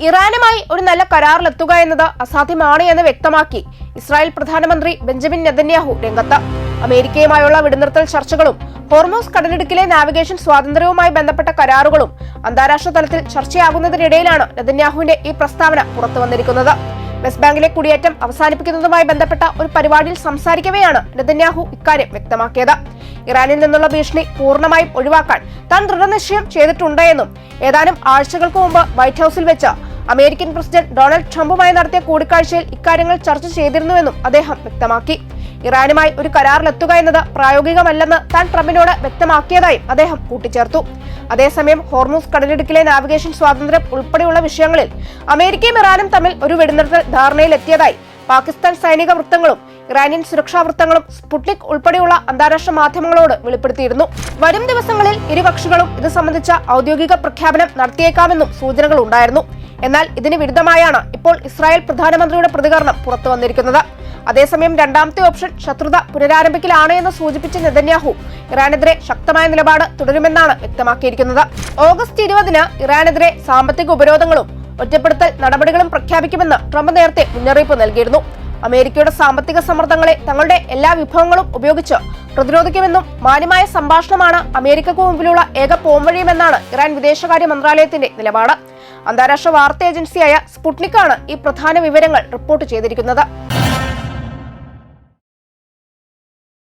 ഇറാനുമായി ഒരു നല്ല കരാറിലെത്തുക എന്നത് അസാധ്യമാണ് എന്ന് വ്യക്തമാക്കി ഇസ്രായേൽ പ്രധാനമന്ത്രി ബെഞ്ചമിൻ നെതന്യാഹു രംഗത്ത്. അമേരിക്കയുമായുള്ള വെടിനിർത്തൽ ചർച്ചകളും ഹോർമൂസ് കടലിടുക്കിലെ നാവിഗേഷൻ സ്വാതന്ത്ര്യവുമായി ബന്ധപ്പെട്ട കരാറുകളും അന്താരാഷ്ട്ര തലത്തിൽ ചർച്ചയാകുന്നതിനിടയിലാണ് നെതന്യാഹുവിന്റെ ഈ പ്രസ്താവന പുറത്തുവന്നിരിക്കുന്നത്. വെസ്റ്റ് ബാങ്കിലെ കുടിയേറ്റം അവസാനിപ്പിക്കുന്നതുമായി ബന്ധപ്പെട്ട ഒരു പരിപാടിയിൽ സംസാരിക്കവെയാണ് നെതന്യാഹു ഇക്കാര്യം വ്യക്തമാക്കിയത്. ഇറാനിൽ നിന്നുള്ള ഭീഷണി പൂർണ്ണമായും ഒഴിവാക്കാൻ താൻ ദൃഢനിശ്ചയം ചെയ്തിട്ടുണ്ട് എന്നും ഏതാനും ആഴ്ചകൾക്ക് മുമ്പ് വൈറ്റ് ഹൌസിൽ വെച്ച് അമേരിക്കൻ പ്രസിഡന്റ് ഡൊണാൾഡ് ട്രംപുമായി നടത്തിയ കൂടിക്കാഴ്ചയിൽ ഇക്കാര്യങ്ങൾ ചർച്ച ചെയ്തിരുന്നുവെന്നും അദ്ദേഹം വ്യക്തമാക്കി. ഇറാനുമായി ഒരു കരാറിലെത്തുക എന്നത് പ്രായോഗികമല്ലെന്ന് താൻ ട്രംപിനോട് വ്യക്തമാക്കിയതായും അദ്ദേഹം കൂട്ടിച്ചേർത്തു. അതേസമയം ഹോർമൂസ് കടലിടുക്കിലെ നാവിഗേഷൻ സ്വാതന്ത്ര്യം ഉൾപ്പെടെയുള്ള വിഷയങ്ങളിൽ അമേരിക്കയും ഇറാനും തമ്മിൽ ഒരു വെടിനിർത്തൽ ധാരണയിലെത്തിയതായി പാകിസ്ഥാൻ സൈനിക വൃത്തങ്ങളും ഇറാനിയൻ സുരക്ഷാ വൃത്തങ്ങളും സ്പുട്നിക് ഉൾപ്പെടെയുള്ള അന്താരാഷ്ട്ര മാധ്യമങ്ങളോട് വെളിപ്പെടുത്തിയിരുന്നു. വരും ദിവസങ്ങളിൽ ഇരുപക്ഷങ്ങളും ഇത് സംബന്ധിച്ച ഔദ്യോഗിക പ്രഖ്യാപനം നടത്തിയേക്കാമെന്നും സൂചനകൾ ഉണ്ടായിരുന്നു. എന്നാൽ ഇതിന് വിരുദ്ധമായാണ് ഇപ്പോൾ ഇസ്രായേൽ പ്രധാനമന്ത്രിയുടെ പ്രതികരണം പുറത്തുവന്നിരിക്കുന്നത്. അതേസമയം രണ്ടാമത്തെ ഓപ്ഷൻ ശത്രുത പുനരാരംഭിക്കലാണ് എന്ന് സൂചിപ്പിച്ച നെതന്യാഹു ഇറാനെതിരെ ശക്തമായ നിലപാട് തുടരുമെന്നാണ് വ്യക്തമാക്കിയിരിക്കുന്നത്. ഓഗസ്റ്റ് 20-ന് ഇറാനെതിരെ സാമ്പത്തിക ഉപരോധങ്ങളും ഒറ്റപ്പെടുത്തൽ നടപടികളും പ്രഖ്യാപിക്കുമെന്ന് ട്രംപ് നേരത്തെ മുന്നറിയിപ്പ് നൽകിയിരുന്നു. അമേരിക്കയുടെ സാമ്പത്തിക സമ്മർദ്ദങ്ങളെ തങ്ങളുടെ എല്ലാ വിഭവങ്ങളും ഉപയോഗിച്ച് പ്രതിരോധിക്കുമെന്നും മാന്യമായ സംഭാഷണമാണ് അമേരിക്കക്ക് മുമ്പിലുള്ള ഏക പോംവഴിയുമെന്നാണ് ഇറാൻ വിദേശകാര്യ മന്ത്രാലയത്തിന്റെ നിലപാട്. അന്താരാഷ്ട്ര വാർത്താ ഏജൻസിയായ സ്പുട്നിക്കാണ് ഈ പ്രധാന വിവരങ്ങൾ റിപ്പോർട്ട് ചെയ്തിരിക്കുന്നത്.